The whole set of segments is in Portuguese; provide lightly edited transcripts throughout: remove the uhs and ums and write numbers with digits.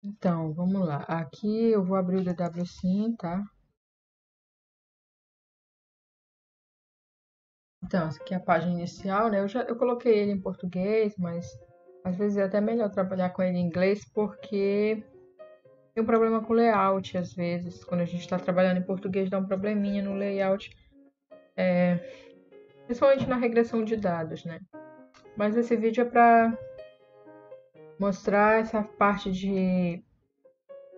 Então, vamos lá. Aqui eu vou abrir o DWSim, tá? Então, essa aqui é a página inicial, né? Eu coloquei ele em português, mas às vezes é até melhor trabalhar com ele em inglês, porque tem um problema com layout, às vezes. Quando a gente está trabalhando em português, dá um probleminha no layout, principalmente na regressão de dados, né? Mas esse vídeo é para mostrar essa parte de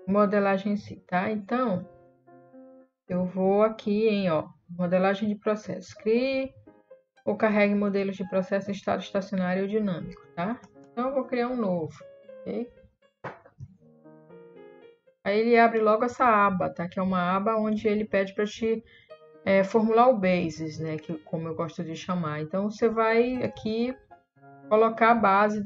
modelagem em si, tá? Então, eu vou aqui em, ó, modelagem de processos. Crie ou carregue modelos de processo em estado estacionário ou dinâmico, tá? Então, eu vou criar um novo, ok? Aí ele abre logo essa aba, tá? Que é uma aba onde ele pede para te formular o basis, né? Que, como eu gosto de chamar. Então, você vai aqui colocar a base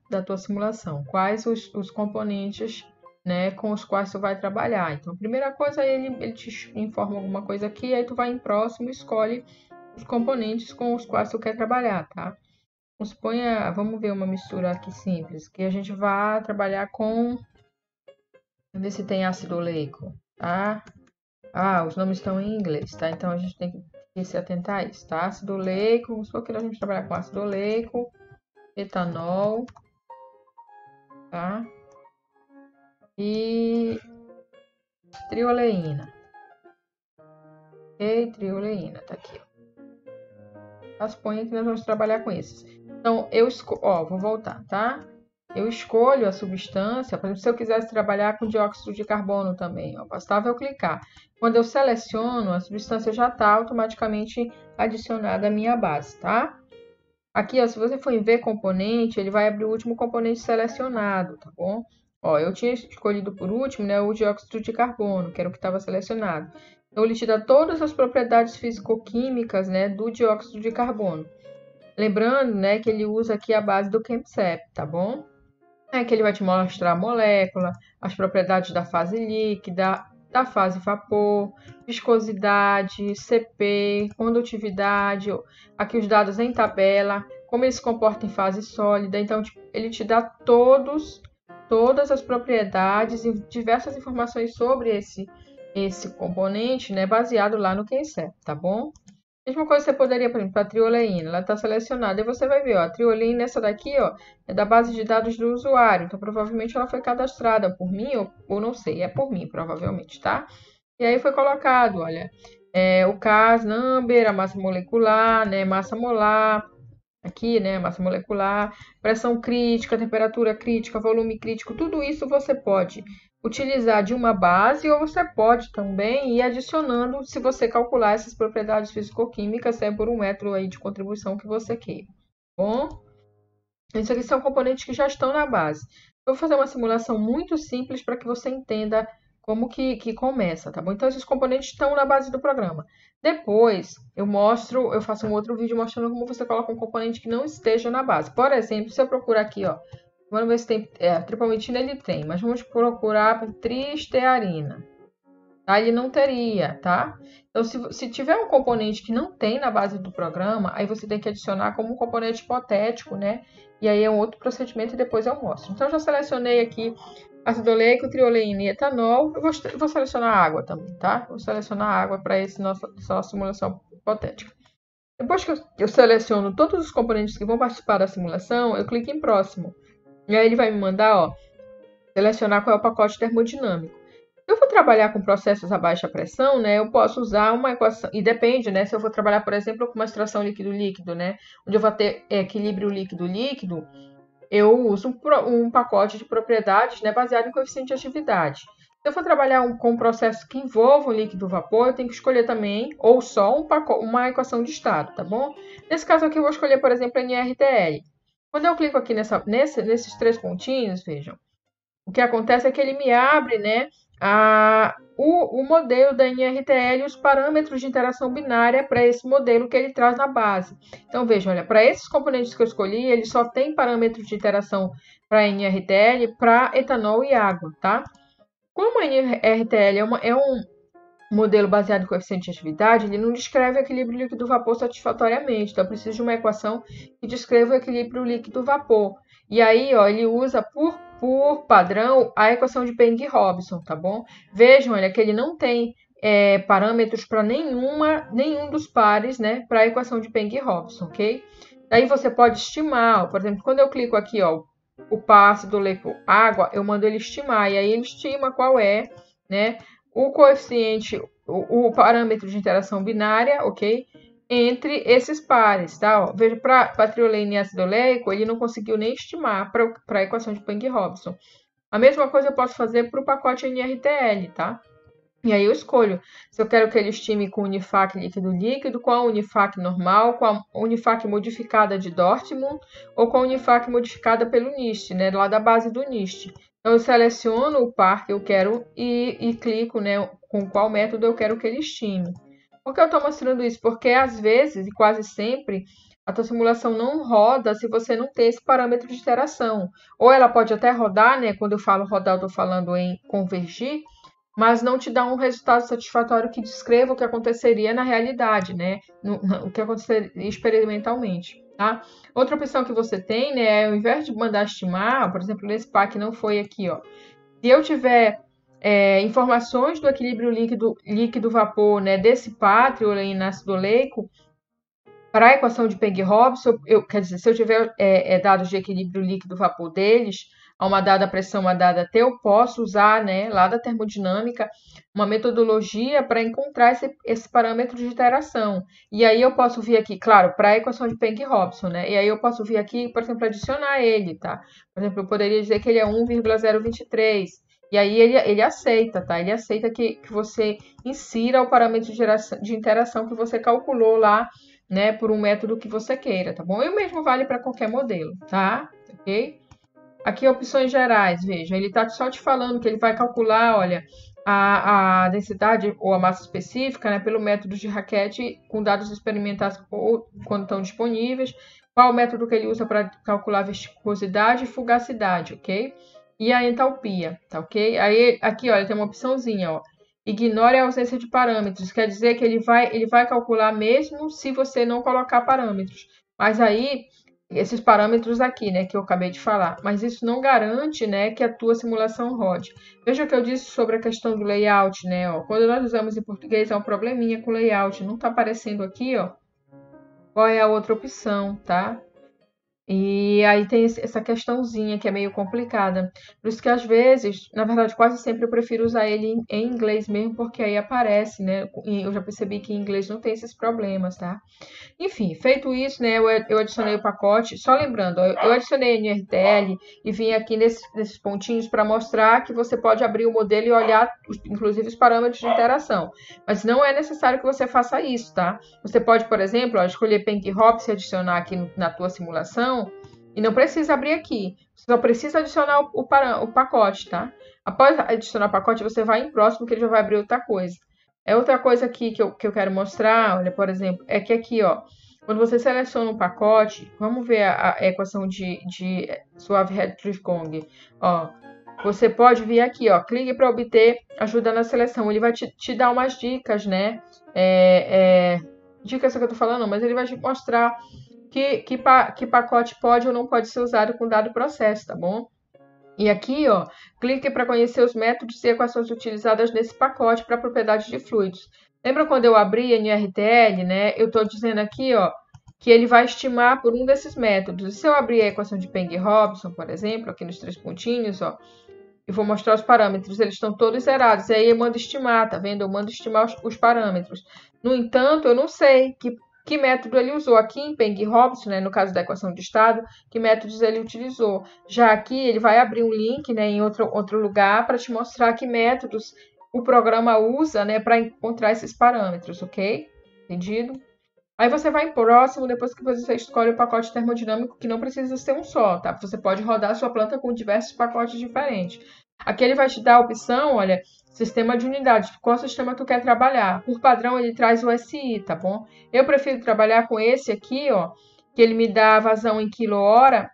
da tua simulação. Quais os componentes, né, com os quais tu vai trabalhar. Então, a primeira coisa, ele te informa alguma coisa aqui, aí tu vai em próximo e escolhe os componentes com os quais tu quer trabalhar, tá? Vamos ver uma mistura aqui simples, que a gente vai trabalhar com, vamos ver se tem ácido oleico, tá? Ah, os nomes estão em inglês, tá? Então a gente tem que se atentar a isso, tá? Ácido oleico, vamos supor que a gente trabalhar com ácido oleico, etanol, tá? E trioleína. Ok, trioleína, tá aqui. As põe que nós vamos trabalhar com esses. Então, vou voltar, tá? Eu escolho a substância, por exemplo, se eu quisesse trabalhar com dióxido de carbono também, ó, bastava eu clicar. Quando eu seleciono, a substância já está automaticamente adicionada à minha base, tá? Aqui, ó, se você for em ver componente, ele vai abrir o último componente selecionado, tá bom? Ó, eu tinha escolhido por último, né, o dióxido de carbono, que era o que estava selecionado. Então, ele te dá todas as propriedades físico-químicas, né, do dióxido de carbono. Lembrando, né, que ele usa aqui a base do ChemSep, tá bom? É que ele vai te mostrar a molécula, as propriedades da fase líquida, da fase vapor, viscosidade, CP, condutividade, aqui os dados em tabela, como ele se comporta em fase sólida. Então, ele te dá todas as propriedades e diversas informações sobre esse componente, né, baseado lá no ChemSep, tá bom? Mesma coisa você poderia, por exemplo, para a trioleína, ela está selecionada. E você vai ver, ó, a trioleína, essa daqui, ó, é da base de dados do usuário. Então, provavelmente ela foi cadastrada por mim ou não sei, é por mim, provavelmente, tá? E aí foi colocado, olha, o CAS number, a massa molecular, né, massa molar, aqui, né, massa molecular, pressão crítica, temperatura crítica, volume crítico, tudo isso você pode utilizar de uma base ou você pode também ir adicionando se você calcular essas propriedades físico-químicas, por um método aí de contribuição que você queira. Bom, isso aqui são componentes que já estão na base. Eu vou fazer uma simulação muito simples para que você entenda como que começa, tá bom? Então, esses componentes estão na base do programa. Depois, eu faço um outro vídeo mostrando como você coloca um componente que não esteja na base. Por exemplo, se eu procurar aqui, ó, vamos ver se tem, triprometina ele tem, mas vamos procurar tristearina. Tá? Ele não teria, tá? Então, se tiver um componente que não tem na base do programa, aí você tem que adicionar como um componente hipotético, né? E aí é um outro procedimento e depois eu mostro. Então, eu já selecionei aqui ácido oleico, trioleína e etanol. Eu vou selecionar água também, tá? Vou selecionar água para essa nossa simulação hipotética. Depois que eu seleciono todos os componentes que vão participar da simulação, eu clico em próximo. E aí ele vai me mandar, ó, selecionar qual é o pacote termodinâmico. Se eu for trabalhar com processos a baixa pressão, né, eu posso usar uma equação, e depende, né, se eu for trabalhar, por exemplo, com uma extração líquido-líquido, né, onde eu vou ter equilíbrio líquido-líquido, eu uso um pacote de propriedades, né, baseado em coeficiente de atividade. Se eu for trabalhar com um processo que envolva o líquido-vapor, eu tenho que escolher também, ou só uma equação de estado, tá bom? Nesse caso aqui, eu vou escolher, por exemplo, a NRTL. Quando eu clico aqui nesses três pontinhos, vejam, o que acontece é que ele me abre, né, o modelo da NRTL e os parâmetros de interação binária para esse modelo que ele traz na base. Então, vejam, olha, para esses componentes que eu escolhi, ele só tem parâmetros de interação para NRTL, para etanol e água, tá? Como a NRTL é um modelo baseado em coeficiente de atividade, ele não descreve o equilíbrio líquido-vapor satisfatoriamente. Então, eu preciso de uma equação que descreva o equilíbrio líquido-vapor. E aí, ó, ele usa por padrão, a equação de Peng-Robson, tá bom? Vejam, olha, que ele não tem parâmetros para nenhum dos pares, né, para a equação de Peng-Robson, ok? Daí você pode estimar, por exemplo, quando eu clico aqui, ó, o par ácido oleico água, eu mando ele estimar, e aí ele estima qual é, né, o coeficiente, o parâmetro de interação binária, ok? Entre esses pares, tá? Ó, veja, para triolene e ácido oleico, ele não conseguiu nem estimar para a equação de Peng-Robson. A mesma coisa eu posso fazer para o pacote NRTL, tá? E aí eu escolho se eu quero que ele estime com Unifac líquido-líquido, com a Unifac normal, com a Unifac modificada de Dortmund ou com a Unifac modificada pelo NIST, né, lá da base do NIST. Então eu seleciono o par que eu quero e clico, né, com qual método eu quero que ele estime. Por que eu estou mostrando isso? Porque às vezes, e quase sempre, a tua simulação não roda se você não tem esse parâmetro de interação. Ou ela pode até rodar, né? Quando eu falo rodar, eu estou falando em convergir, mas não te dá um resultado satisfatório que descreva o que aconteceria na realidade, né? O que aconteceria experimentalmente, tá? Outra opção que você tem, né, ao invés de mandar estimar, por exemplo, nesse par que não foi aqui, ó, se eu tiver informações do equilíbrio líquido-vapor, né, desse par triolene ácido oleico, para a equação de Peng-Robson, quer dizer, se eu tiver dados de equilíbrio líquido-vapor deles, a uma dada pressão, uma dada T, eu posso usar, né, lá da termodinâmica, uma metodologia para encontrar esse parâmetro de interação. E aí eu posso vir aqui, claro, para a equação de Peng-Robson, né? E aí eu posso vir aqui, por exemplo, adicionar ele, tá? Por exemplo, eu poderia dizer que ele é 1,023. E aí ele aceita, tá? Ele aceita que você insira o parâmetro de interação que você calculou lá, né, por um método que você queira, tá bom? E o mesmo vale para qualquer modelo, tá? Ok? Aqui, opções gerais, veja, ele está só te falando que ele vai calcular, olha, a densidade ou a massa específica, né, pelo método de Racket com dados experimentais ou quando estão disponíveis, qual o método que ele usa para calcular viscosidade e fugacidade, ok? E a entalpia, tá ok? Aí, aqui, olha, tem uma opçãozinha, ó. Ignore a ausência de parâmetros, quer dizer que ele vai calcular mesmo se você não colocar parâmetros. Mas aí, esses parâmetros aqui, né, que eu acabei de falar, mas isso não garante, né, que a tua simulação rode. Veja o que eu disse sobre a questão do layout, né, ó, quando nós usamos em português é um probleminha com layout, não está aparecendo aqui, ó, qual é a outra opção, tá? E aí tem essa questãozinha que é meio complicada. Por isso que às vezes, na verdade, quase sempre eu prefiro usar ele em inglês mesmo, porque aí aparece, né? E eu já percebi que em inglês não tem esses problemas, tá? Enfim, feito isso, né, eu adicionei o pacote. Só lembrando, eu adicionei NRTL e vim aqui nesses pontinhos para mostrar que você pode abrir o modelo e olhar, inclusive, os parâmetros de interação. Mas não é necessário que você faça isso, tá? Você pode, por exemplo, escolher Peng-Robson e adicionar aqui na tua simulação e não precisa abrir aqui. Você só precisa adicionar o pacote, tá? Após adicionar o pacote, você vai em próximo que ele já vai abrir outra coisa. Outra coisa aqui que eu quero mostrar, olha, por exemplo, é que aqui, ó, quando você seleciona um pacote, vamos ver a equação de Suave-Redlich-Kong, ó, você pode vir aqui, ó, clique para obter ajuda na seleção, ele vai te dar umas dicas, né, dicas que eu tô falando, mas ele vai te mostrar que pacote pode ou não pode ser usado com dado processo, tá bom? E aqui, ó, clique para conhecer os métodos e equações utilizadas nesse pacote para propriedades de fluidos. Lembra quando eu abri NRTL, né? Eu estou dizendo aqui, ó, que ele vai estimar por um desses métodos. E se eu abrir a equação de Peng-Robson, por exemplo, aqui nos 3 pontinhos, ó, eu vou mostrar os parâmetros, eles estão todos zerados. E aí eu mando estimar, tá vendo? Eu mando estimar os parâmetros. No entanto, eu não sei que método ele usou. Aqui em Peng-Robson, né, no caso da equação de estado, que métodos ele utilizou. Já aqui ele vai abrir um link, né, em outro lugar para te mostrar que métodos o programa usa, né, para encontrar esses parâmetros, ok? Entendido? Aí você vai em próximo, depois que você escolhe o pacote termodinâmico, que não precisa ser um só, tá? Você pode rodar a sua planta com diversos pacotes diferentes. Aqui ele vai te dar a opção, olha, sistema de unidades, qual sistema tu quer trabalhar. Por padrão ele traz o SI, tá bom? Eu prefiro trabalhar com esse aqui, ó, que ele me dá a vazão em quilo-hora,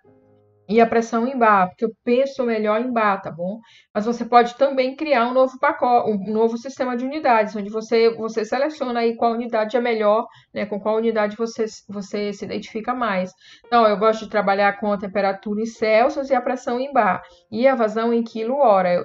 e a pressão em bar, porque eu penso melhor em bar, tá bom? Mas você pode também criar um novo pacote, um novo sistema de unidades, onde você seleciona aí qual unidade é melhor, né? Com qual unidade você se identifica mais. Então, eu gosto de trabalhar com a temperatura em Celsius e a pressão em bar. E a vazão em quilo-hora.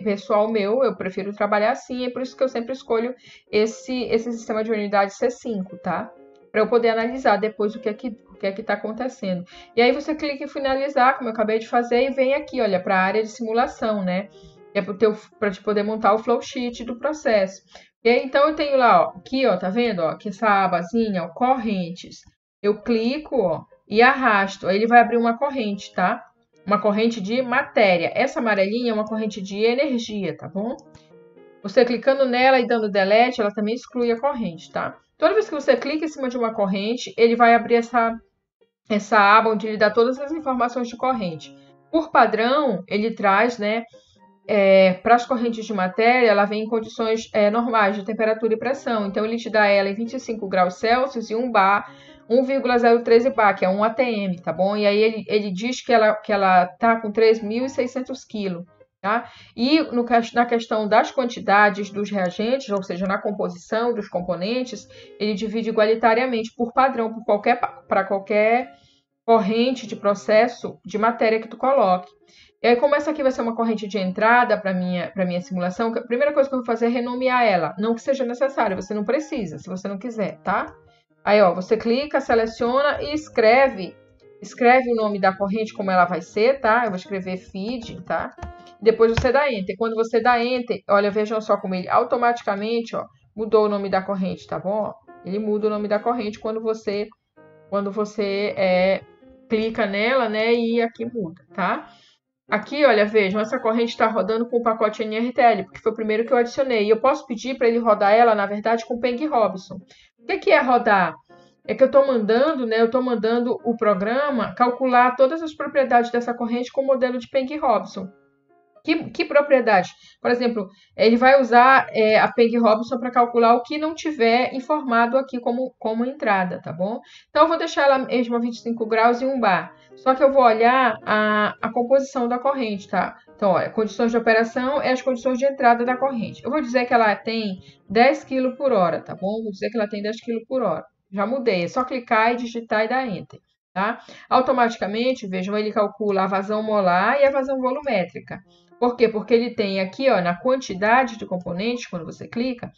Pessoal meu, eu prefiro trabalhar assim, é por isso que eu sempre escolho esse sistema de unidades C5, tá? Para eu poder analisar depois o que é que está acontecendo. E aí você clica em finalizar, como eu acabei de fazer, e vem aqui, olha, para a área de simulação, né? É para te poder montar o flowsheet do processo. E aí, então eu tenho lá, ó, aqui, ó, tá vendo, ó, que essa abazinha, ó, correntes. Eu clico, ó, e arrasto. Aí ele vai abrir uma corrente, tá? Uma corrente de matéria. Essa amarelinha é uma corrente de energia, tá bom? Você clicando nela e dando delete, ela também exclui a corrente, tá? Toda vez que você clica em cima de uma corrente, ele vai abrir essa aba onde ele dá todas as informações de corrente. Por padrão, ele traz, né, para as correntes de matéria, ela vem em condições normais de temperatura e pressão. Então, ele te dá ela em 25 graus Celsius e 1 bar, 1,013 bar, que é 1 atm, tá bom? E aí ele diz que ela tá com 3.600 quilos. Tá? E na questão das quantidades dos reagentes, ou seja, na composição dos componentes, ele divide igualitariamente por padrão para qualquer corrente de processo de matéria que tu coloque. E aí, como essa aqui vai ser uma corrente de entrada para minha simulação, a primeira coisa que eu vou fazer é renomear ela. Não que seja necessário, você não precisa, se você não quiser, tá? Aí, ó, você clica, seleciona e escreve o nome da corrente como ela vai ser, tá? Eu vou escrever feed, tá? Depois você dá Enter. Quando você dá Enter, olha, vejam só como ele automaticamente, ó, mudou o nome da corrente, tá bom? Ele muda o nome da corrente quando você clica nela, né, e aqui muda, tá? Aqui, olha, vejam, essa corrente está rodando com o pacote NRTL, porque foi o primeiro que eu adicionei. E eu posso pedir para ele rodar ela, na verdade, com Peng Robson. O que é rodar? É que eu estou mandando, né? Eu estou mandando o programa calcular todas as propriedades dessa corrente com o modelo de Peng Robson. Que propriedade? Por exemplo, ele vai usar a Peng Robson para calcular o que não tiver informado aqui como entrada, tá bom? Então, eu vou deixar ela mesmo a 25 graus e 1 bar. Só que eu vou olhar a composição da corrente, tá? Então, olha, condições de operação é as condições de entrada da corrente. Eu vou dizer que ela tem 10 kg por hora, tá bom? Vou dizer que ela tem 10 kg por hora. Já mudei, é só clicar e digitar e dar Enter. Tá? Automaticamente, vejam, ele calcula a vazão molar e a vazão volumétrica. Por quê? Porque ele tem aqui, ó, na quantidade de componentes, quando você clica,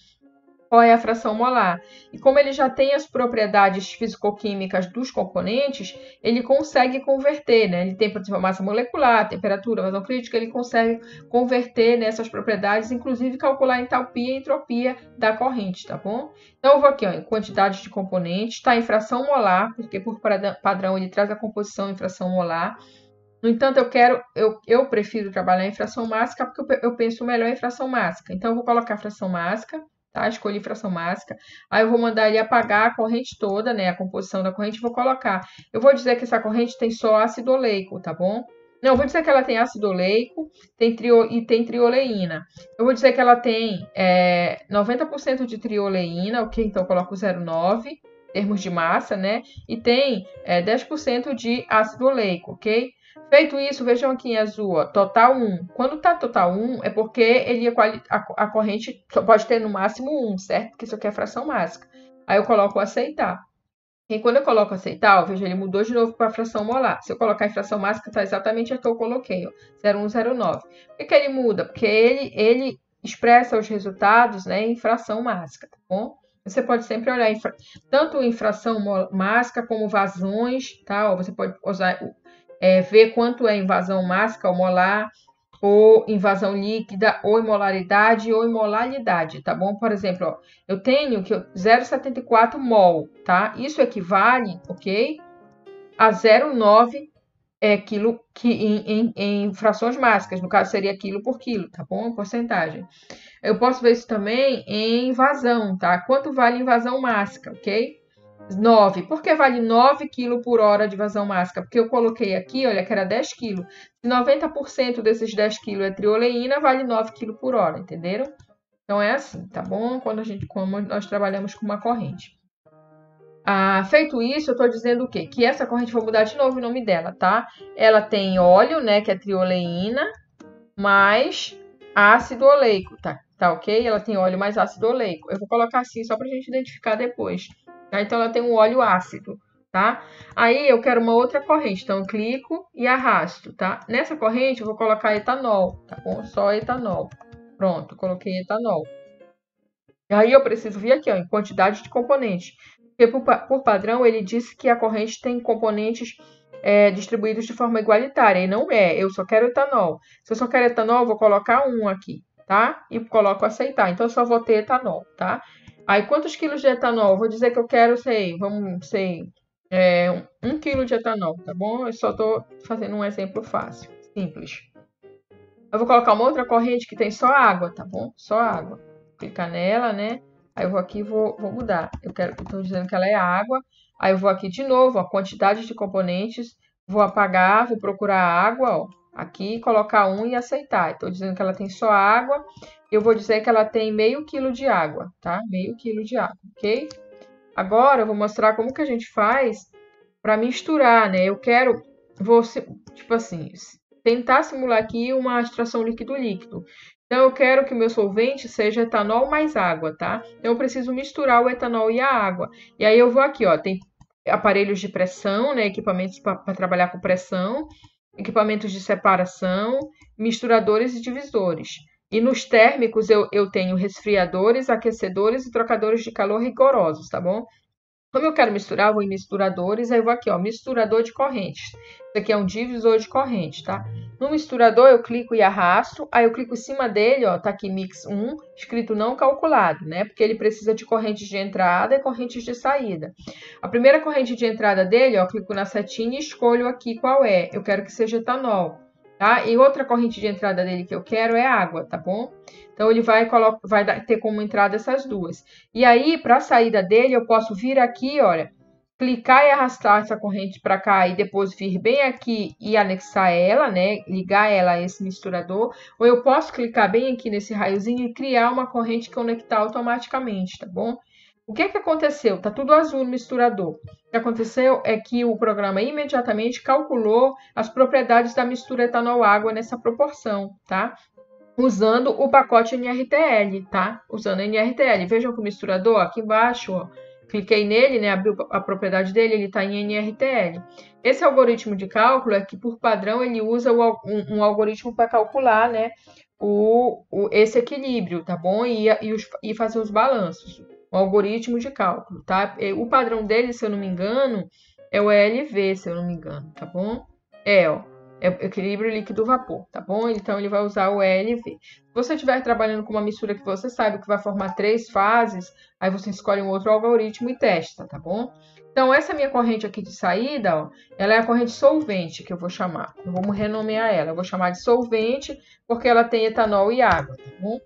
qual é a fração molar. E como ele já tem as propriedades fisicoquímicas dos componentes, ele consegue converter, né? Ele tem, por exemplo, a massa molecular, temperatura, vazão crítica, ele consegue converter nessas propriedades, inclusive calcular a entalpia e entropia da corrente, tá bom? Então, eu vou aqui, ó, em quantidade de componentes, tá em fração molar, porque por padrão ele traz a composição em fração molar. No entanto, eu prefiro trabalhar em fração mássica porque eu penso melhor em fração mássica. Então, eu vou colocar fração mássica, tá? Escolhi fração mássica. Aí, eu vou mandar ele apagar a corrente toda, né? A composição da corrente, vou colocar. Eu vou dizer que essa corrente tem só ácido oleico, tá bom? Não, eu vou dizer que ela tem ácido oleico e tem trioleína. Eu vou dizer que ela tem 90% de trioleína, ok? Então, eu coloco 0,9 em termos de massa, né? E tem 10% de ácido oleico, ok? Feito isso, vejam aqui em azul, ó, total 1. Quando tá total 1, é porque a corrente só pode ter no máximo 1, certo? Porque isso aqui é fração mássica. Aí eu coloco aceitar. E quando eu coloco aceitar, ó, veja, ele mudou de novo para a fração molar. Se eu colocar em fração mássica, tá exatamente a que eu coloquei, ó, 0,109. Por que ele muda? Porque ele expressa os resultados, né, em fração mássica, tá bom? Você pode sempre olhar tanto em fração mássica como vazões, tá? Ó, você pode usar ver quanto é invasão mássica ou molar, ou invasão líquida, ou imolaridade, ou imolalidade, tá bom? Por exemplo, ó, eu tenho 0,74 mol, tá? Isso equivale, ok? A 0,9 quilo em frações mássicas, no caso seria quilo por quilo, tá bom? Porcentagem. Eu posso ver isso também em invasão, tá? Quanto vale invasão mássica, ok? 9. Por que vale 9 kg por hora de vazão mássica? Porque eu coloquei aqui, olha, que era 10 kg. Se 90% desses 10 kg é trioleína, vale 9 kg por hora, entenderam? Então é assim, tá bom? Como nós trabalhamos com uma corrente. Feito isso, eu estou dizendo o quê? Que essa corrente, vou mudar de novo o nome dela, tá? Ela tem óleo, né, que é trioleína, mais ácido oleico, tá ok? Ela tem óleo mais ácido oleico. Eu vou colocar assim só para a gente identificar depois, tá? Então, ela tem um óleo ácido, tá? Aí, eu quero uma outra corrente, então eu clico e arrasto, tá? Nessa corrente, eu vou colocar etanol, tá bom? Só etanol. Pronto, coloquei etanol. Aí eu preciso vir aqui, ó, em quantidade de componentes. Porque por padrão ele disse que a corrente tem componentes distribuídos de forma igualitária. E não é, eu só quero etanol. Se eu só quero etanol, eu vou colocar 1 aqui, tá? E coloco aceitar. Então eu só vou ter etanol, tá? Aí quantos quilos de etanol? Vou dizer que eu quero, sei, 1 quilo de etanol, tá bom? Eu só tô fazendo um exemplo fácil, simples. Eu vou colocar uma outra corrente que tem só água, tá bom? Só água. Clicar nela, né? Aí eu vou aqui e vou mudar. Eu tô dizendo que ela é água. Aí eu vou aqui de novo, a quantidade de componentes. Vou apagar, vou procurar água, ó. Aqui, colocar 1 e aceitar. Estou dizendo que ela tem só água. Eu vou dizer que ela tem meio quilo de água, tá? Meio quilo de água, ok? Agora eu vou mostrar como que a gente faz para misturar, né? Tipo assim, tentar simular aqui uma extração líquido-líquido. Então, eu quero que o meu solvente seja etanol mais água, tá? Então, eu preciso misturar o etanol e a água. E aí, eu vou aqui, ó, tem aparelhos de pressão, né? Equipamentos para trabalhar com pressão, equipamentos de separação, misturadores e divisores. E nos térmicos, eu tenho resfriadores, aquecedores e trocadores de calor rigorosos, tá bom? Como eu quero misturar, eu vou em misturadores, aí eu vou aqui, ó, misturador de correntes. Isso aqui é um divisor de corrente, tá? No misturador, eu clico e arrasto, aí eu clico em cima dele, ó, tá aqui Mix 1, escrito não calculado, né? Porque ele precisa de correntes de entrada e correntes de saída. A primeira corrente de entrada dele, ó, clico na setinha e escolho aqui qual é. Eu quero que seja etanol, tá? E outra corrente de entrada dele que eu quero é água, tá bom? Então, ele vai ter como entrada essas duas. E aí, para a saída dele, eu posso vir aqui, olha, clicar e arrastar essa corrente para cá e depois vir bem aqui e anexar ela, né? Ligar ela a esse misturador. Ou eu posso clicar bem aqui nesse raiozinho e criar uma corrente conectar automaticamente, tá bom? O que que aconteceu? Tá tudo azul no misturador. O que aconteceu é que o programa imediatamente calculou as propriedades da mistura etanol-água nessa proporção, tá? Usando o pacote NRTL, tá? Usando NRTL. Vejam que o misturador aqui embaixo, ó, cliquei nele, né? Abriu a propriedade dele, ele está em NRTL. Esse algoritmo de cálculo é que, por padrão, ele usa um algoritmo para calcular, né? Esse equilíbrio, tá bom? E fazer os balanços. O algoritmo de cálculo, tá? O padrão dele, se eu não me engano, é o ELV, se eu não me engano, tá bom? Ó. É equilíbrio líquido-vapor, tá bom? Então, ele vai usar o ELV. Se você estiver trabalhando com uma mistura que você sabe que vai formar 3 fases, aí você escolhe um outro algoritmo e testa, tá bom? Então, essa minha corrente aqui de saída, ó, ela é a corrente solvente, que eu vou chamar. Vamos renomear ela. Eu vou chamar de solvente, porque ela tem etanol e água, tá bom?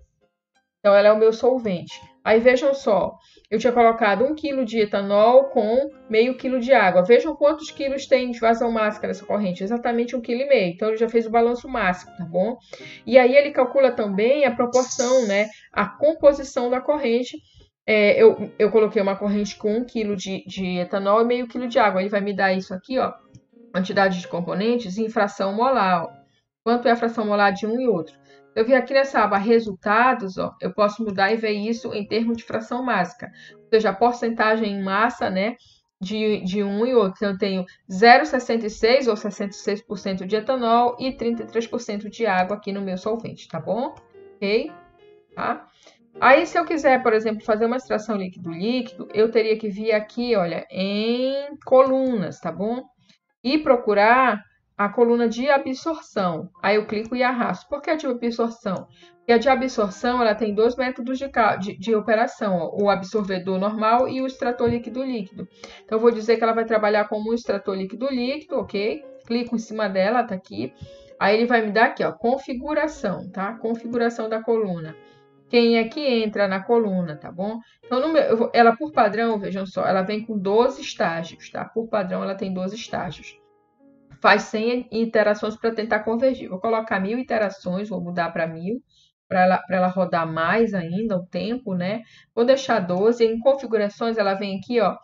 Então, ela é o meu solvente. Aí, vejam só, eu tinha colocado 1 kg de etanol com meio quilo de água. Vejam quantos quilos tem de vazão máxima nessa corrente. Exatamente 1,5 kg. Então, ele já fez o balanço máximo, tá bom? E aí, ele calcula também a proporção, né? A composição da corrente. Eu coloquei uma corrente com 1 kg de etanol e meio quilo de água. Ele vai me dar isso aqui, ó. Quantidade de componentes em fração molar, ó. Quanto é a fração molar de um e outro? Eu vi aqui nessa aba resultados, ó, eu posso mudar e ver isso em termos de fração mássica, ou seja, a porcentagem em massa, né, de um e outro. Então, eu tenho 0,66 ou 66% de etanol e 33% de água aqui no meu solvente, tá bom? Ok? Tá? Aí, se eu quiser, por exemplo, fazer uma extração líquido-líquido, eu teria que vir aqui, olha, em colunas, tá bom? E procurar a coluna de absorção. Aí eu clico e arrasto. Por que a de absorção? Porque a de absorção ela tem 2 métodos de operação, ó, o absorvedor normal e o extrator líquido-líquido. Então, eu vou dizer que ela vai trabalhar como um extrator líquido-líquido, ok? Clico em cima dela, tá aqui. Aí ele vai me dar aqui, ó, configuração, tá? Configuração da coluna. Quem é que entra na coluna, tá bom? Então, ela por padrão, vejam só, ela vem com 12 estágios, tá? Por padrão, ela tem 12 estágios. Faz 100 iterações para tentar convergir. Vou colocar 1000 iterações, vou mudar para 1000, para ela rodar mais ainda o tempo, né? Vou deixar 12. Em configurações, ela vem aqui, ó,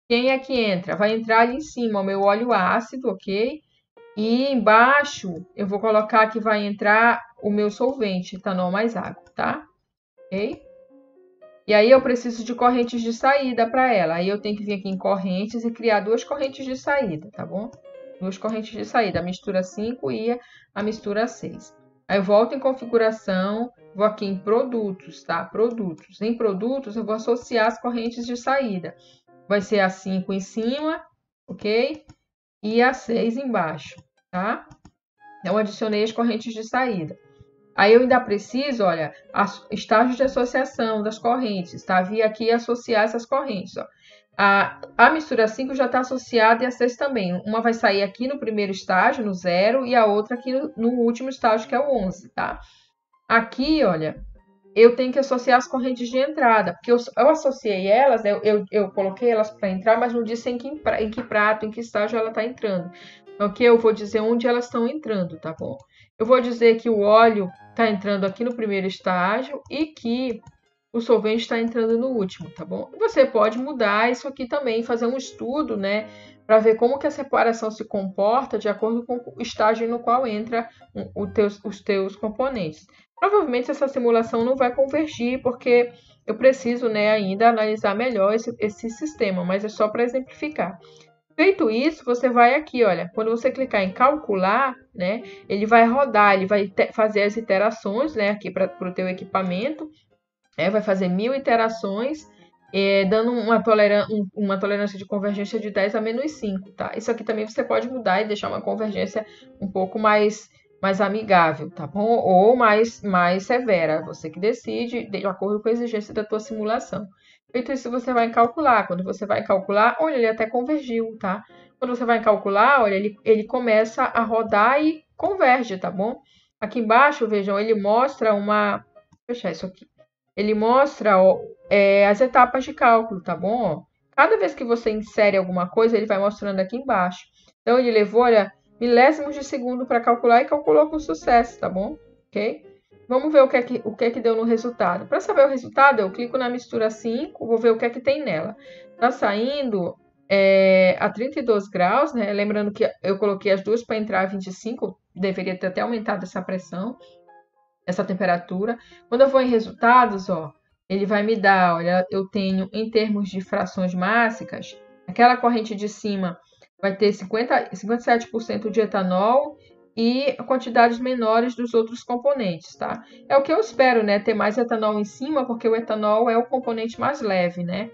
quem é que entra? Vai entrar ali em cima o meu óleo ácido, ok? E embaixo eu vou colocar que vai entrar o meu solvente, etanol mais água, tá? Ok? E aí eu preciso de correntes de saída para ela. Aí eu tenho que vir aqui em correntes e criar duas correntes de saída, tá bom? Duas correntes de saída, a mistura 5 e a mistura 6. Aí eu volto em configuração, vou aqui em produtos, tá? Produtos. Em produtos eu vou associar as correntes de saída. Vai ser a 5 em cima, ok? E a 6 embaixo, tá? Então adicionei as correntes de saída. Aí eu ainda preciso, olha, estágio de associação das correntes, tá? Vi aqui associar essas correntes, ó. A mistura 5 já está associada e a 6 também. Uma vai sair aqui no primeiro estágio, no 0, e a outra aqui no último estágio, que é o 11, tá? Aqui, olha, eu tenho que associar as correntes de entrada, porque eu associei elas, eu coloquei elas para entrar, mas não disse em que prato, em que estágio ela está entrando. Então, aqui eu vou dizer onde elas estão entrando, tá bom? Eu vou dizer que o óleo está entrando aqui no primeiro estágio e que o solvente está entrando no último, tá bom? Você pode mudar isso aqui também, fazer um estudo, né, para ver como que a separação se comporta de acordo com o estágio no qual entra os teus componentes. Provavelmente essa simulação não vai convergir, porque eu preciso, né, ainda analisar melhor esse sistema, mas é só para exemplificar. Feito isso, você vai aqui, olha, quando você clicar em calcular, né, ele vai rodar, ele vai fazer as iterações, né, aqui para o teu equipamento, vai fazer 1000 iterações, dando uma tolerância de convergência de 10 a menos 5, tá? Isso aqui também você pode mudar e deixar uma convergência um pouco mais amigável, tá bom? Ou mais severa, você que decide, de acordo com a exigência da tua simulação. Feito isso, você vai calcular. Quando você vai calcular, olha, ele até convergiu, tá? Quando você vai calcular, olha, ele começa a rodar e converge, tá bom? Aqui embaixo, vejam, ele mostra uma... Vou fechar isso aqui. Ele mostra as etapas de cálculo, tá bom? Cada vez que você insere alguma coisa, ele vai mostrando aqui embaixo. Então, ele levou, olha, milésimos de segundo para calcular e calculou com sucesso, tá bom? Ok? Vamos ver o que é que deu no resultado. Para saber o resultado, eu clico na mistura 5, vou ver o que é que tem nela. Tá saindo a 32 graus, né? Lembrando que eu coloquei as duas para entrar a 25, deveria ter até aumentado essa pressão, essa temperatura. Quando eu vou em resultados, ó, ele vai me dar, olha, eu tenho em termos de frações mássicas, aquela corrente de cima vai ter 57% de etanol e quantidades menores dos outros componentes, tá? É o que eu espero, né? Ter mais etanol em cima, porque o etanol é o componente mais leve, né?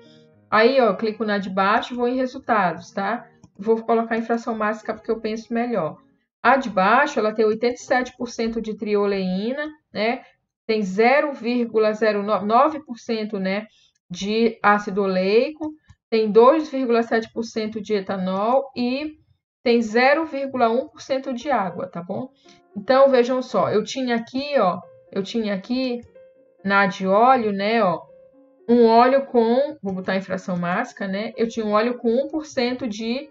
Aí, ó, eu clico na de baixo e vou em resultados, tá? Vou colocar em fração máxima porque eu penso melhor. A de baixo, ela tem 87% de trioleína, né? Tem 0,09%, né, de ácido oleico, tem 2,7% de etanol e tem 0,1% de água, tá bom? Então, vejam só, eu tinha aqui na de óleo, né, ó, um óleo com, vou botar em fração máxima, né? Eu tinha um óleo com 1% de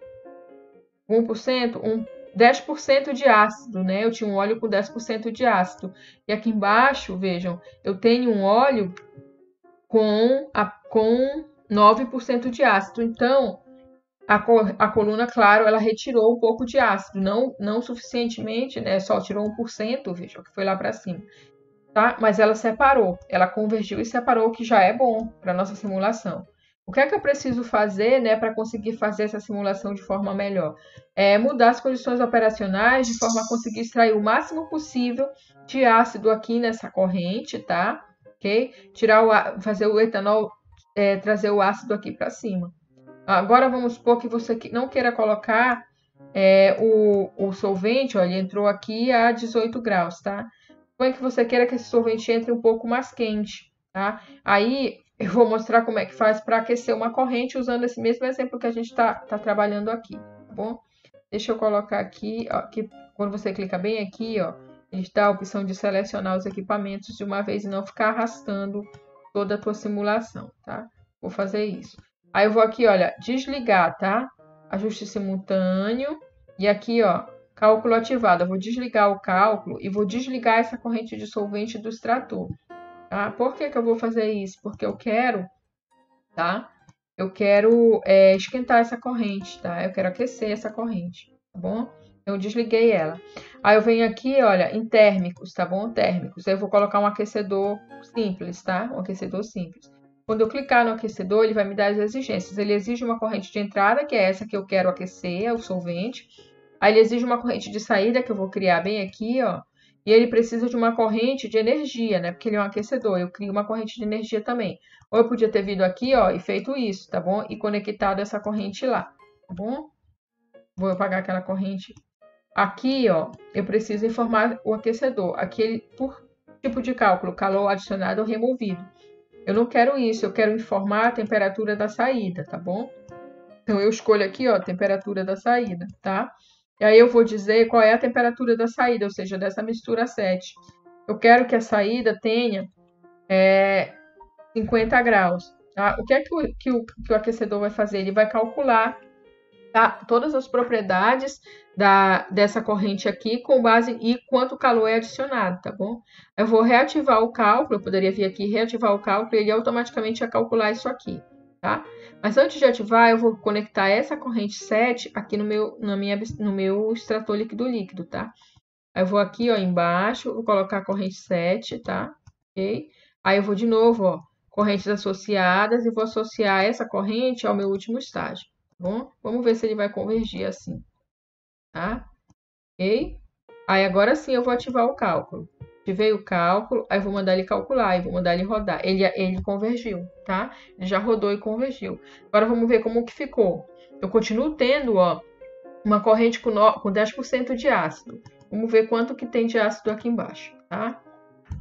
10% de ácido, né? Eu tinha um óleo com 10% de ácido. E aqui embaixo, vejam, eu tenho um óleo com 9% de ácido. Então, a coluna, claro, ela retirou um pouco de ácido, não suficientemente, né? Só tirou 1%, veja, que foi lá para cima. Tá? Mas ela separou, ela convergiu e separou, o que já é bom para nossa simulação. O que é que eu preciso fazer, né, para conseguir fazer essa simulação de forma melhor? É mudar as condições operacionais de forma a conseguir extrair o máximo possível de ácido aqui nessa corrente, tá? Ok? Fazer o etanol, trazer o ácido aqui para cima. Agora vamos supor que você não queira colocar o solvente, ó, ele entrou aqui a 18 graus, tá? Suponha que você queira que esse sorvete entre um pouco mais quente, tá? Aí eu vou mostrar como é que faz para aquecer uma corrente usando esse mesmo exemplo que a gente tá trabalhando aqui, tá bom? Deixa eu colocar aqui, ó, que quando você clica bem aqui, ó, ele dá a opção de selecionar os equipamentos de uma vez e não ficar arrastando toda a tua simulação, tá? Vou fazer isso. Aí eu vou aqui, olha, desligar, tá? Ajuste simultâneo. E aqui, ó, cálculo ativado. Eu vou desligar o cálculo e vou desligar essa corrente de solvente do extrator. Tá? Por que eu vou fazer isso? Porque eu quero, tá? eu quero esquentar essa corrente, tá? Eu quero aquecer essa corrente, tá bom? Eu desliguei ela. Aí eu venho aqui, olha, em térmicos, tá bom? Térmicos. Aí eu vou colocar um aquecedor simples, tá? Um aquecedor simples. Quando eu clicar no aquecedor, ele vai me dar as exigências. Ele exige uma corrente de entrada, que é essa que eu quero aquecer, é o solvente. Aí ele exige uma corrente de saída, que eu vou criar bem aqui, ó. E ele precisa de uma corrente de energia, né? Porque ele é um aquecedor. Eu crio uma corrente de energia também. Ou eu podia ter vindo aqui, ó, e feito isso, tá bom? E conectado essa corrente lá, tá bom? Vou apagar aquela corrente. Aqui, ó, eu preciso informar o aquecedor. Aqui, por tipo de cálculo, calor adicionado ou removido. Eu não quero isso, eu quero informar a temperatura da saída, tá bom? Então, eu escolho aqui, ó, temperatura da saída, tá? E aí eu vou dizer qual é a temperatura da saída, ou seja, dessa mistura 7. Eu quero que a saída tenha 50 graus, tá? O que é que o aquecedor vai fazer? Ele vai calcular, tá, todas as propriedades dessa corrente aqui com base em quanto calor é adicionado, tá bom? Eu vou reativar o cálculo, eu poderia vir aqui reativar o cálculo e ele automaticamente ia calcular isso aqui, tá? Mas antes de ativar, eu vou conectar essa corrente 7 aqui no meu extrator líquido, tá? Aí eu vou aqui, ó, embaixo, vou colocar a corrente 7, tá? Ok? Aí eu vou de novo, ó, correntes associadas e vou associar essa corrente ao meu último estágio, tá bom? Vamos ver se ele vai convergir assim, tá? Ok? Aí agora sim eu vou ativar o cálculo. Ativei o cálculo, aí vou mandar ele calcular, e vou mandar ele rodar. Ele convergiu, tá? Ele já rodou e convergiu. Agora vamos ver como que ficou. Eu continuo tendo, ó, uma corrente com 10% de ácido. Vamos ver quanto que tem de ácido aqui embaixo, tá?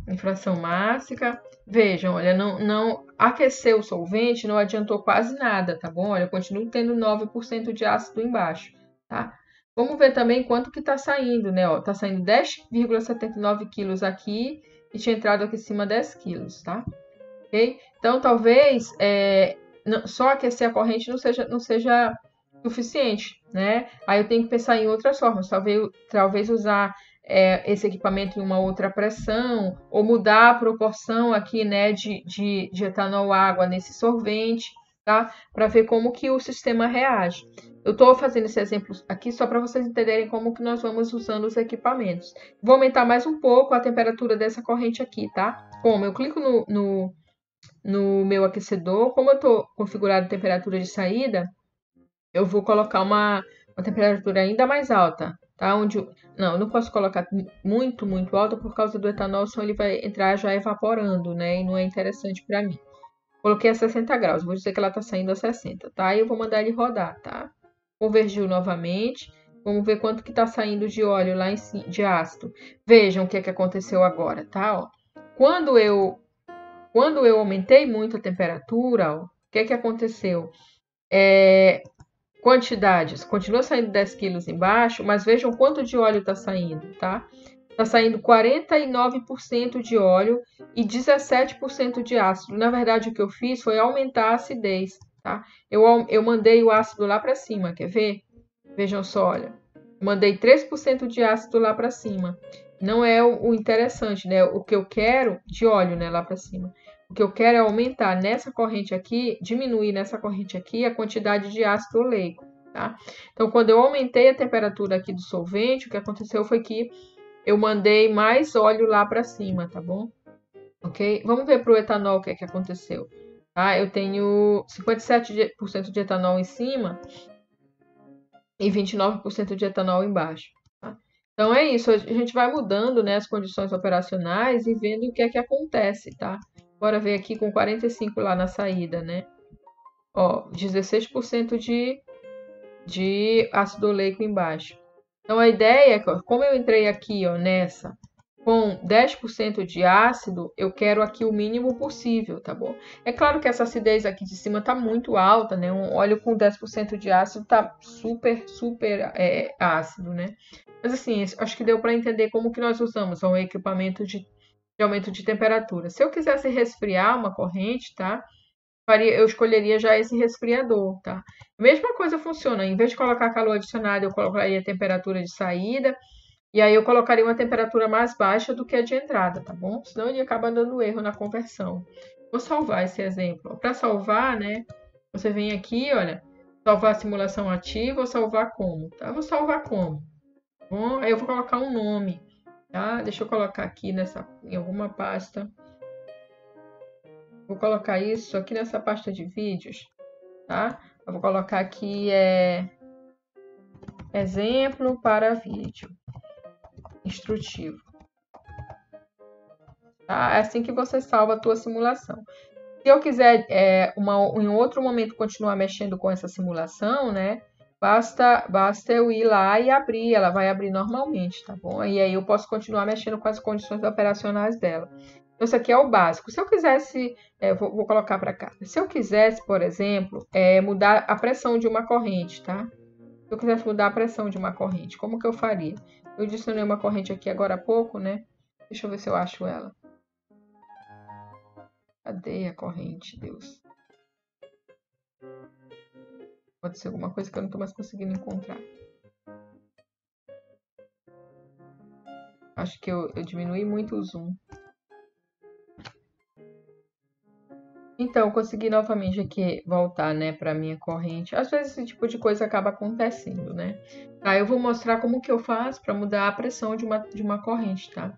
Infração máxima. Vejam, olha, não aquecer o solvente não adiantou quase nada, tá bom? Olha, eu continuo tendo 9% de ácido embaixo, tá? Vamos ver também quanto que tá saindo, né? Ó, tá saindo 10,79 quilos aqui e tinha entrado aqui em cima 10 quilos, tá? Ok? Então, talvez só aquecer a corrente não seja suficiente, né? Aí eu tenho que pensar em outras formas, talvez usar esse equipamento em uma outra pressão, ou mudar a proporção aqui, né, de etanol água nesse sorvente, tá? Para ver como que o sistema reage. Eu estou fazendo esse exemplo aqui só para vocês entenderem como que nós vamos usando os equipamentos. Vou aumentar mais um pouco a temperatura dessa corrente aqui, tá? Como? Eu clico no meu aquecedor, como eu estou configurado a temperatura de saída, eu vou colocar uma temperatura ainda mais alta, tá? Não, eu não posso colocar muito, muito alta por causa do etanol, senão ele vai entrar já evaporando, né? E não é interessante para mim. Coloquei a 60 graus, vou dizer que ela tá saindo a 60, tá? E eu vou mandar ele rodar, tá? Convergiu novamente. Vamos ver quanto que tá saindo de óleo lá em cima, de ácido. Vejam o que é que aconteceu agora, tá? Ó, quando eu aumentei muito a temperatura, ó, o que é que aconteceu? Quantidades, continua saindo 10 quilos embaixo, mas vejam quanto de óleo está saindo, tá? Está saindo 49% de óleo e 17% de ácido. Na verdade, o que eu fiz foi aumentar a acidez, tá? Eu mandei o ácido lá para cima, quer ver? Vejam só, olha. Mandei 3% de ácido lá para cima. Não é o interessante, né? O que eu quero de óleo, né, lá para cima. O que eu quero é aumentar nessa corrente aqui, diminuir nessa corrente aqui a quantidade de ácido oleico, tá? Então, quando eu aumentei a temperatura aqui do solvente, o que aconteceu foi que eu mandei mais óleo lá para cima, tá bom? Ok? Vamos ver para o etanol o que é que aconteceu. Tá? Eu tenho 57% de etanol em cima e 29% de etanol embaixo. Tá? Então é isso, a gente vai mudando, né, as condições operacionais e vendo o que é que acontece, tá? Bora ver aqui com 45 lá na saída, né? Ó, 16% de ácido oleico embaixo. Então a ideia é que, como eu entrei aqui, ó, nessa com 10% de ácido, eu quero aqui o mínimo possível, tá bom? É claro que essa acidez aqui de cima tá muito alta, né? Um óleo com 10% de ácido tá super ácido, né? Mas assim, acho que deu para entender como que nós usamos um equipamento de aumento de temperatura. Se eu quisesse resfriar uma corrente, tá? Eu escolheria já esse resfriador, tá? Mesma coisa funciona, em vez de colocar calor adicionado, eu colocaria a temperatura de saída, e aí eu colocaria uma temperatura mais baixa do que a de entrada, tá bom? Senão ele acaba dando erro na conversão. Vou salvar esse exemplo. Para salvar, né, Você vem aqui, olha, salvar a simulação ativa ou salvar como, tá? Eu vou salvar como. Bom, aí eu vou colocar um nome, tá? Deixa eu colocar aqui em alguma pasta. Vou colocar isso aqui nessa pasta de vídeos, tá? Eu vou colocar aqui exemplo para vídeo instrutivo. Tá? É assim que você salva a tua simulação. Se eu quiser em outro momento continuar mexendo com essa simulação, né? Basta eu ir lá e abrir, ela vai abrir normalmente, tá bom? E aí eu posso continuar mexendo com as condições operacionais dela. Então, isso aqui é o básico. Se eu quisesse, vou colocar para cá. Se eu quisesse, por exemplo, mudar a pressão de uma corrente, tá? Se eu quisesse mudar a pressão de uma corrente, como que eu faria? Eu adicionei uma corrente aqui agora há pouco, né? Deixa eu ver se eu acho ela. Cadê a corrente, Deus? Pode ser alguma coisa que eu não estou mais conseguindo encontrar. Acho que eu diminui muito o zoom. Então, eu consegui novamente aqui voltar, né, para minha corrente. Às vezes esse tipo de coisa acaba acontecendo, né? Tá, eu vou mostrar como que eu faço para mudar a pressão de uma corrente, tá?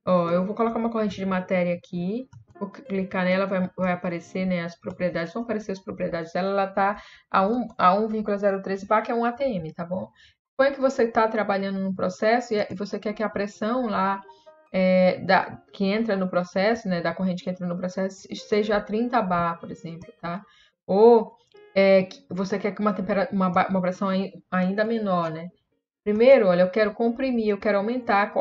Ó, eu vou colocar uma corrente de matéria aqui. Vou clicar nela, vai aparecer, né, as propriedades. Vão aparecer as propriedades dela. Ela tá a 1,013 bar, que é um ATM, tá bom? Suponha que você está trabalhando no processo e você quer que a pressão lá que entra no processo, né, da corrente que entra no processo, seja a 30 bar, por exemplo, tá? Ou você quer que uma pressão ainda menor, né? Primeiro, olha, eu quero comprimir, eu quero aumentar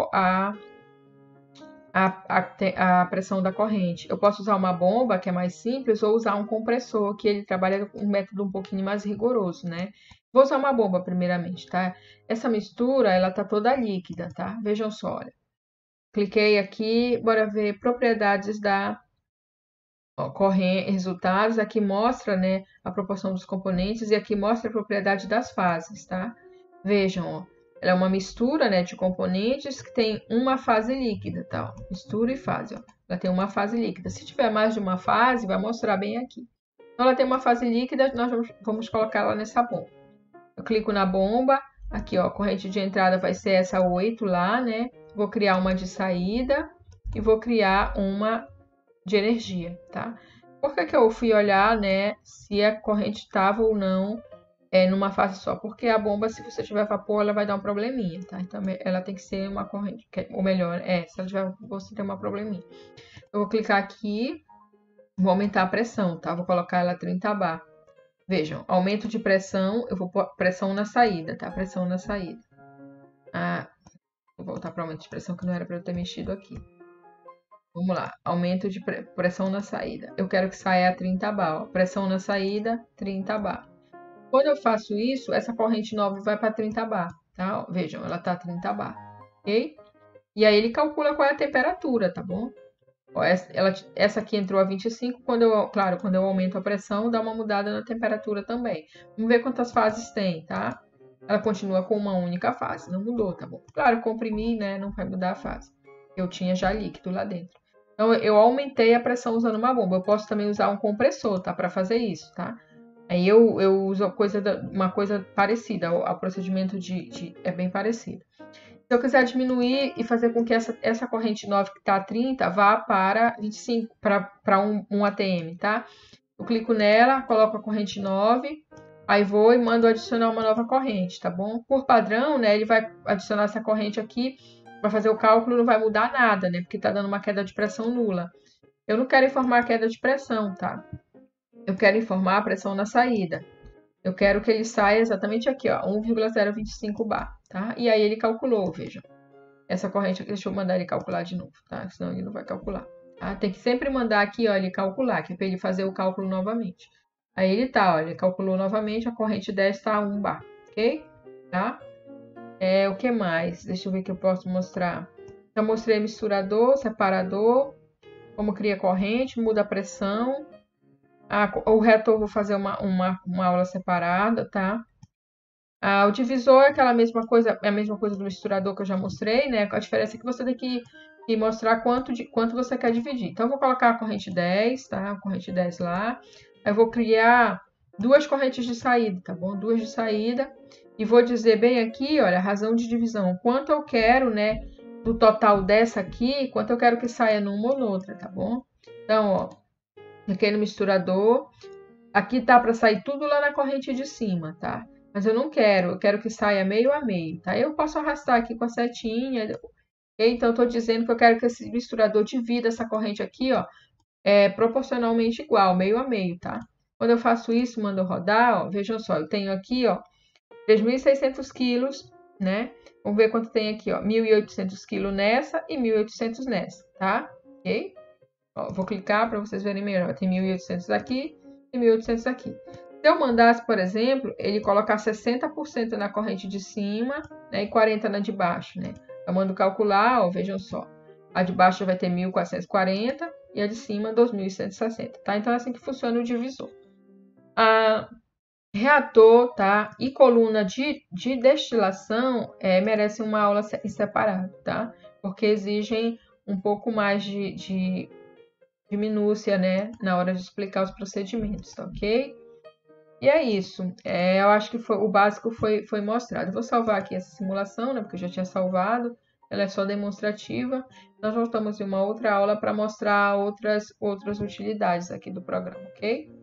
a pressão da corrente. Eu posso usar uma bomba, que é mais simples, ou usar um compressor, que ele trabalha com um método um pouquinho mais rigoroso, né? Vou usar uma bomba primeiramente, tá? Essa mistura, ela tá toda líquida, tá? Vejam só, olha. Cliquei aqui, bora ver propriedades da corrente, resultados. Aqui mostra, né, a proporção dos componentes e aqui mostra a propriedade das fases, tá? Vejam, ó, ela é uma mistura, né, de componentes que tem uma fase líquida, tá? Ó, mistura e fase, ó. Ela tem uma fase líquida. Se tiver mais de uma fase, vai mostrar bem aqui. Então, ela tem uma fase líquida, nós vamos colocar ela nessa bomba. Eu clico na bomba, aqui, ó, a corrente de entrada vai ser essa 8 lá, né? Vou criar uma de saída e vou criar uma de energia, tá? Por que eu fui olhar, né, se a corrente estava ou não numa fase só? Porque a bomba, se você tiver vapor, ela vai dar um probleminha, tá? Então, ela tem que ser uma corrente, ou melhor, se ela tiver, você tem uma probleminha. Eu vou clicar aqui, vou aumentar a pressão, tá? Vou colocar ela 30 bar. Vejam, aumento de pressão, eu vou pôr pressão na saída, tá? Pressão na saída. Vou voltar para aumento de pressão, que não era para eu ter mexido aqui. Vamos lá, aumento de pressão na saída. Eu quero que saia a 30 bar, ó. Pressão na saída, 30 bar. Quando eu faço isso, essa corrente nova vai para 30 bar, tá? Vejam, ela tá 30 bar, ok? E aí ele calcula qual é a temperatura, tá bom? Ó, essa aqui entrou a 25, quando eu aumento a pressão, dá uma mudada na temperatura também. Vamos ver quantas fases tem, tá? Ela continua com uma única fase, não mudou, tá bom? Claro, comprimir, né, não vai mudar a fase. Eu tinha já líquido lá dentro. Então, eu aumentei a pressão usando uma bomba. Eu posso também usar um compressor, tá? Para fazer isso, tá? Aí eu uso uma coisa parecida, ao procedimento é bem parecido. Se eu quiser diminuir e fazer com que essa corrente 9 que está a 30 vá para 25, para um ATM, tá? Eu clico nela, coloco a corrente 9, aí vou e mando adicionar uma nova corrente, tá bom? Por padrão, né, ele vai adicionar essa corrente aqui, vai fazer o cálculo, não vai mudar nada, né? Porque está dando uma queda de pressão nula. Eu não quero informar a queda de pressão, tá? Eu quero informar a pressão na saída. Eu quero que ele saia exatamente aqui, ó, 1,025 bar, tá? E aí ele calculou, vejam. Essa corrente aqui, deixa eu mandar ele calcular de novo, tá? Senão ele não vai calcular. Tá? Tem que sempre mandar aqui, ó, ele calcular, que é para ele fazer o cálculo novamente. Aí ele tá, ó, ele calculou novamente, a corrente 10 está a 1 bar, ok? Tá? O que mais? Deixa eu ver que eu posso mostrar. Já mostrei misturador, separador, como cria corrente, muda a pressão. O reator vou fazer uma aula separada, tá? O divisor é aquela mesma coisa, é a mesma coisa do misturador que eu já mostrei, né? A diferença é que você tem que mostrar quanto você quer dividir. Então, eu vou colocar a corrente 10, tá? A corrente 10 lá. Eu vou criar duas correntes de saída, tá bom? Duas de saída. E vou dizer bem aqui, olha, a razão de divisão. Quanto eu quero, né, do total dessa aqui, quanto eu quero que saia numa ou noutra, tá bom? Então, ó, aqui no misturador, aqui tá para sair tudo lá na corrente de cima, tá? Mas eu quero que saia meio a meio, tá? Eu posso arrastar aqui com a setinha, okay? Então, eu tô dizendo que eu quero que esse misturador divida essa corrente aqui, ó, proporcionalmente igual, meio a meio, tá? Quando eu faço isso, mando rodar, ó, vejam só, eu tenho aqui, ó, 3.600 quilos, né? Vamos ver quanto tem aqui, ó, 1.800 quilos nessa e 1.800 nessa, tá? Ok? Ó, vou clicar para vocês verem melhor. Tem 1.800 aqui e 1.800 aqui. Se eu mandasse, por exemplo, ele colocar 60% na corrente de cima, né, e 40% na de baixo, né? Eu mando calcular, ó, vejam só. A de baixo vai ter 1.440 e a de cima 2.160, tá? Então é assim que funciona o divisor. Reator, tá? E coluna de destilação merecem uma aula em separado, tá? Porque exigem um pouco mais de minúcia, né? Na hora de explicar os procedimentos, tá ok? E é isso. Eu acho que o básico foi mostrado. Eu vou salvar aqui essa simulação, né? Porque eu já tinha salvado. Ela é só demonstrativa. Nós voltamos em uma outra aula para mostrar outras utilidades aqui do programa, ok?